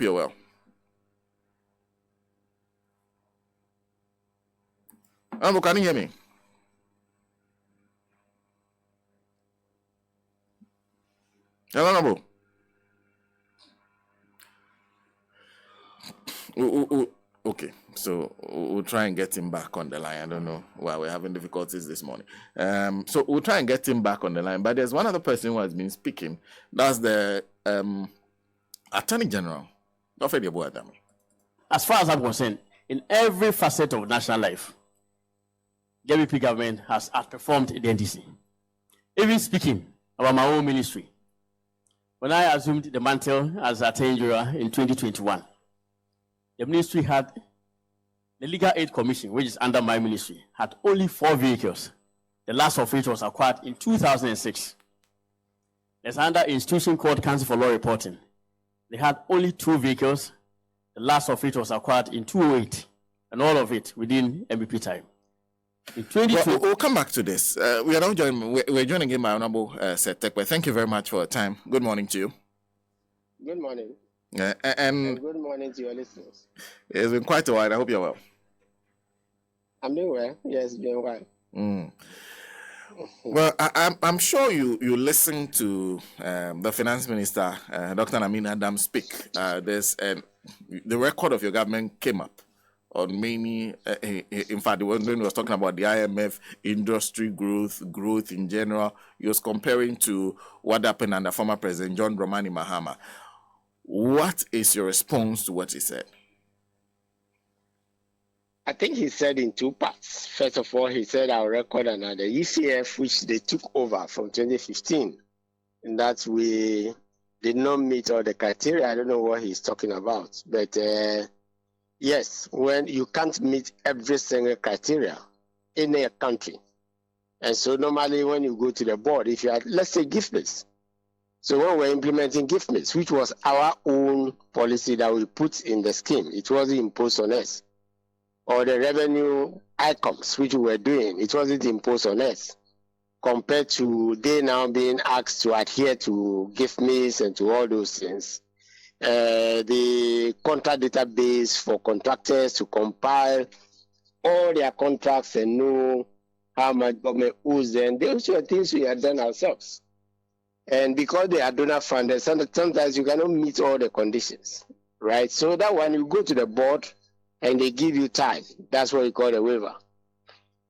you're well. Honorable, can you hear me? Hello, Honorable. Okay, so we'll try and get him back on the line. I don't know why we're having difficulties this morning. So we'll try and get him back on the line. But there's one other person who has been speaking. That's the Attorney General. As far as I'm concerned, in every facet of national life, the MVP government has outperformed the NDC. Even speaking about my own ministry, when I assumed the mantle as Attorney General in 2021, the ministry had the Legal Aid Commission, which is under my ministry, had only 4 vehicles. The last of which was acquired in 2006. There's another institution called Council for Law Reporting. They had only 2 vehicles. The last of which was acquired in 2008, and all of it within MVP time. In 2020, we'll come back to this. We are now joining. We're joining in by Honorable Seth Terkper. Thank you very much for your time. Good morning to you. Good morning. And good morning to your listeners. It's been quite a while. I hope you're well. I'm doing well. Yes, doing well. Well, I'm sure you listened to the Finance Minister, Dr. Amin Anta, speak. The record of your government came up on many. In fact, when he was talking about the IMF, industry growth in general, he was comparing to what happened under former President John Dramani Mahama. What is your response to what he said? I think he said in 2 parts. First of all, he said our record under the ECF, which they took over from 2015, and that we did not meet all the criteria. I don't know what he's talking about. But yes, when you can't meet every single criteria in a country. And so normally when you go to the board, if you had, let's say, gift list. So when we're implementing gift list, which was our own policy that we put in the scheme, it wasn't imposed on us. Or the revenue outcomes, which we were doing, it wasn't imposed on us. Compared to they now being asked to adhere to gift list and to all those things. The contract database for contractors to compile all their contracts and know how much government owes them. Those are things we had done ourselves. And because they are donor funded, sometimes you cannot meet all the conditions, right? So that when you go to the board and they give you time, that's what we call a waiver.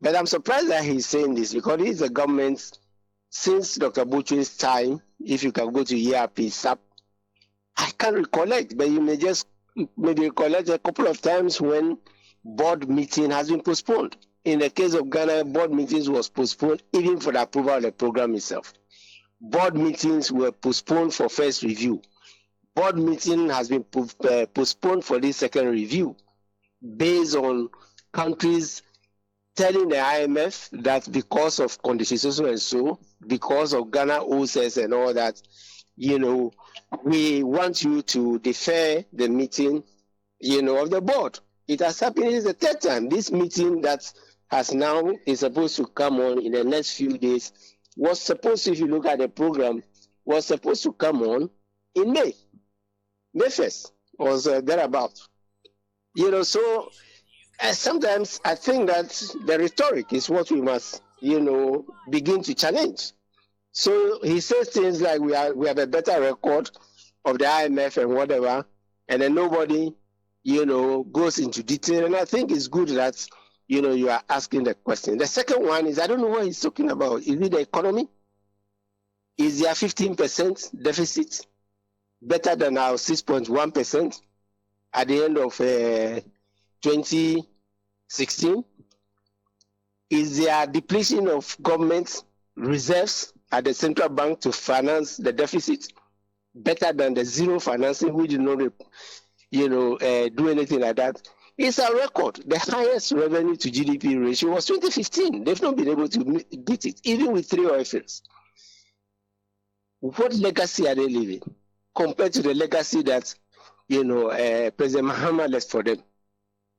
But I'm surprised that he's saying this because he's the government since Dr. Butch's time. If you can go to ERP, SAP, I can't recollect, but you may just maybe recollect a couple of times when board meeting has been postponed. In the case of Ghana, board meetings was postponed even for the approval of the program itself. Board meetings were postponed for first review. Board meeting has been postponed for this second review based on countries telling the IMF that because of conditions so and so, because of Ghana OCS and all that, you know, we want you to defer the meeting, you know, of the board. It has happened. It's the 3rd time. This meeting that has now is supposed to come on in the next few days was supposed to, if you look at the program, was supposed to come on in May. May 1st was thereabout. You know, so sometimes I think that the rhetoric is what we must, you know, begin to challenge. So he says things like we have a better record of the IMF and whatever, and then nobody, you know, goes into detail. And I think it's good that, you know, you are asking the question. The second one is, I don't know what he's talking about. Is it the economy? Is there 15% deficit better than our 6.1% at the end of 2016? Is there depletion of government reserves at the central bank to finance the deficit better than the zero financing? We did not, you know, do anything like that. It's a record. The highest revenue to GDP ratio was 2015. They've not been able to beat it, even with 3 oil fields. What legacy are they leaving compared to the legacy that, you know, President Mahama left for them,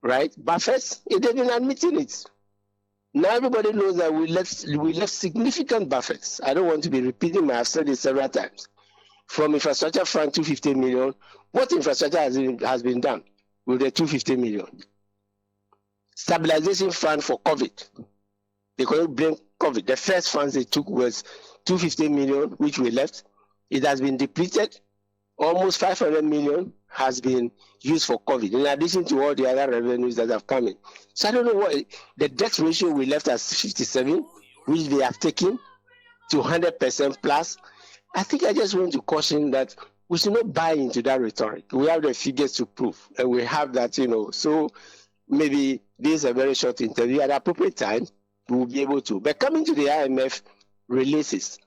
right? Buffers, they've been admitting it. Now everybody knows that we left significant buffers. I don't want to be repeating, I've said it several times. from infrastructure fund 250 million. What infrastructure has been done with the 250 million? Stabilization fund for COVID. They couldn't blame COVID. The first funds they took was 250 million, which we left. It has been depleted. Almost 500 million has been used for COVID, in addition to all the other revenues that have come in. So I don't know what the debt ratio we left as 57, which they have taken to 100% plus. I think I just want to caution that we should not buy into that rhetoric. We have the figures to prove, and we have that, So maybe this is a very short interview. At the appropriate time, we will be able to. But coming to the IMF releases,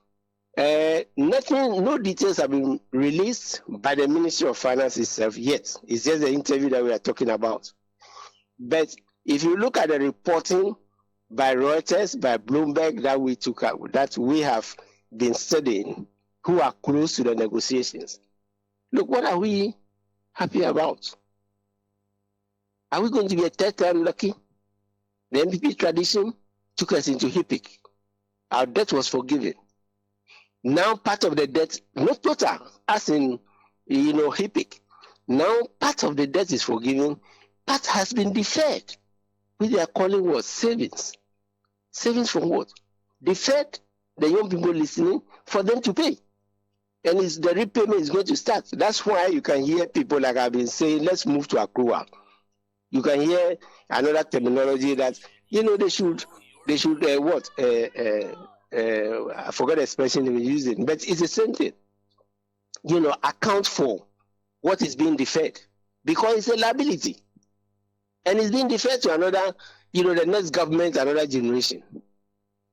no details have been released by the Ministry of Finance itself yet. It's just the interview that we are talking about. But if you look at the reporting by Reuters, by Bloomberg that we took out, that we have been studying, who are close to the negotiations, look, what are we happy about? Are we going to be a third time lucky? The NPP tradition took us into HIPIC. Our debt was forgiven. Now part of the debt, not total, as in, HIPIC. Now part of the debt is forgiven. Part has been deferred, which they are calling what? Savings. Savings from what? Deferred, the young people listening, for them to pay. And the repayment is going to start. That's why you can hear people like I've been saying, let's move to accrual. You can hear another terminology that, they should what? I forgot the expression they were using, but it's the same thing. Account for what is being deferred, because it's a liability. And it's being deferred to another, the next government, another generation.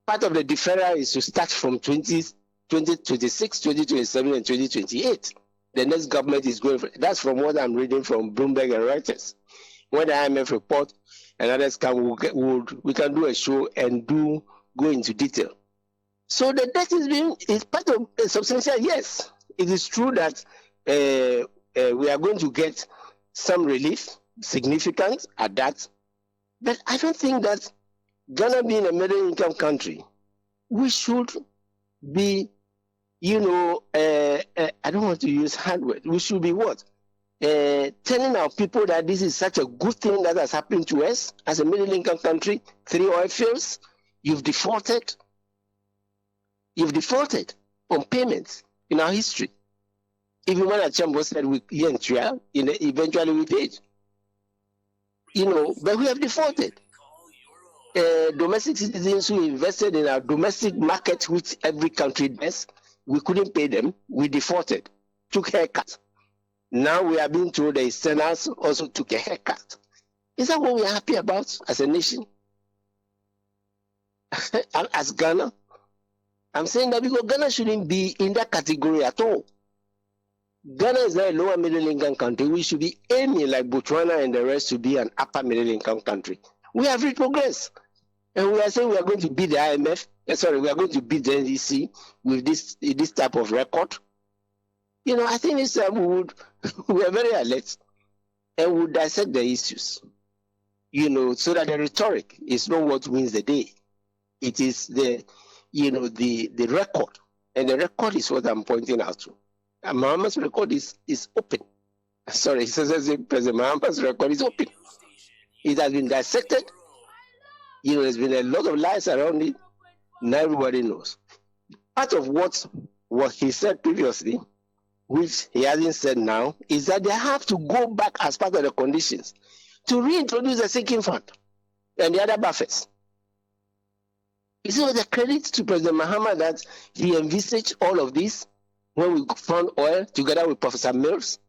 Part of the deferral is to start from 2026, 2027, and 2028. The next government is going for, that's from what I'm reading from Bloomberg and Reuters. When the IMF report and others come, we can do a show and go into detail. So the debt is part of a substantial, yes. It is true that we are going to get some relief, significant at that. But I don't think that Ghana being a middle income country, we should be, I don't want to use hard words. We should be what? Telling our people that this is such a good thing that has happened to us as a middle income country. 3 oil fields, you've defaulted. You've defaulted on payments in our history. Even when Achambo said eventually we paid. But we have defaulted. Domestic citizens who invested in our domestic market, which every country does, we couldn't pay them. We defaulted, took haircut. Now we are being told the externals also took a haircut. Is that what we are happy about as a nation? And as Ghana? I'm saying that because Ghana shouldn't be in that category at all. Ghana is not a lower middle income country. We should be aiming like Botswana and the rest to be an upper middle income country. We have reached progress. And we are saying we are going to beat the IMF. We are going to beat the NDC with this type of record. I think this time we are very alert and we'll dissect the issues, so that the rhetoric is not what wins the day. It is the record. And the record is what I'm pointing out to. And Mahama's record is open. Sorry, President Mahama's record is open. It has been dissected. There's been a lot of lies around it. Now everybody knows. Part of what he said previously, which he hasn't said now, is that they have to go back as part of the conditions to reintroduce the sinking fund and the other buffers. You see, the credit to President Mahama that he envisaged all of this when we found oil together with Professor Mills,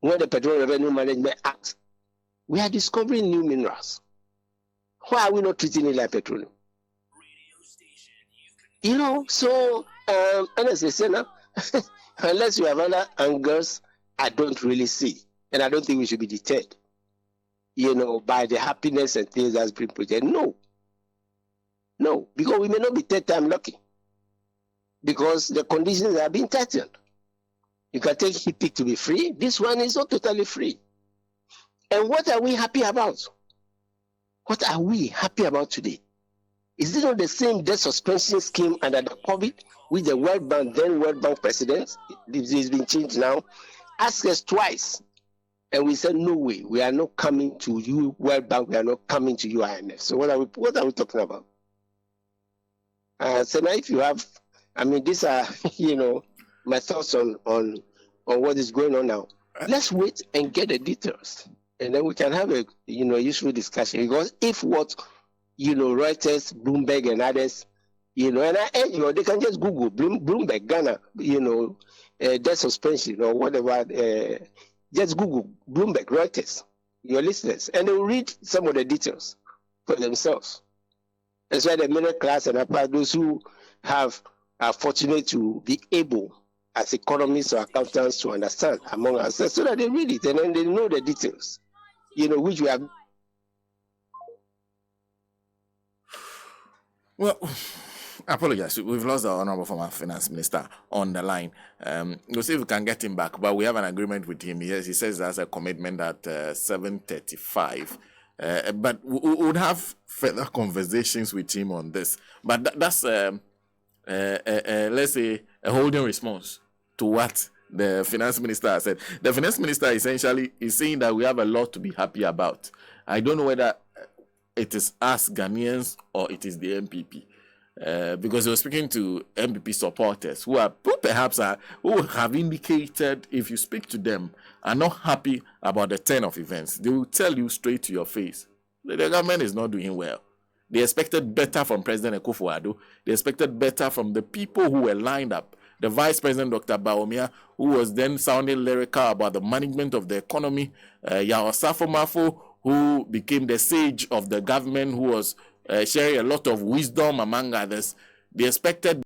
when the Petroleum Revenue Management Act, we are discovering new minerals. Why are we not treating it like petroleum? So honestly, unless you have other angles, I don't really see. And I don't think we should be deterred, by the happiness and things that's been projected. No, because we may not be third time lucky. Because the conditions are being tightened. You can take HIPIC to be free. This one is not totally free. And what are we happy about? What are we happy about today? Is it not the same debt suspension scheme under the COVID with the World Bank, then World Bank president? It's been changed now. Asked us twice. And we said, no way, we are not coming to you, World Bank, we are not coming to you, IMF. So what are we talking about? So now if you have, I mean, these are, my thoughts on what is going on now. Let's wait and get the details. And then we can have a, useful discussion. Because if what, Reuters, Bloomberg and others, and they can just Google Bloomberg, Ghana, debt suspension or whatever, just Google Bloomberg, Reuters, your listeners, and they will read some of the details for themselves. That's why the middle class and those who are fortunate to be able, as economists or accountants, to understand among ourselves, so that they read it and then they know the details, which we have. Well, I apologize. We've lost the honorable former finance minister on the line. We'll see if we can get him back, but we have an agreement with him. Yes, he says there's a commitment at 7:35. But we would have further conversations with him on this. But that's, let's say, a holding response to what the finance minister has said. The finance minister essentially is saying that we have a lot to be happy about. I don't know whether it is us Ghanaians or it is the MPP. Because he was speaking to MPP supporters who have indicated, if you speak to them, are not happy about the turn of events. They will tell you straight to your face that the government is not doing well. They expected better from President Akufo-Addo. They expected better from the people who were lined up. The Vice President, Dr. Bawumia, who was then sounding lyrical about the management of the economy. Yao Safo-Mafo, who became the sage of the government, who was sharing a lot of wisdom among others. They expected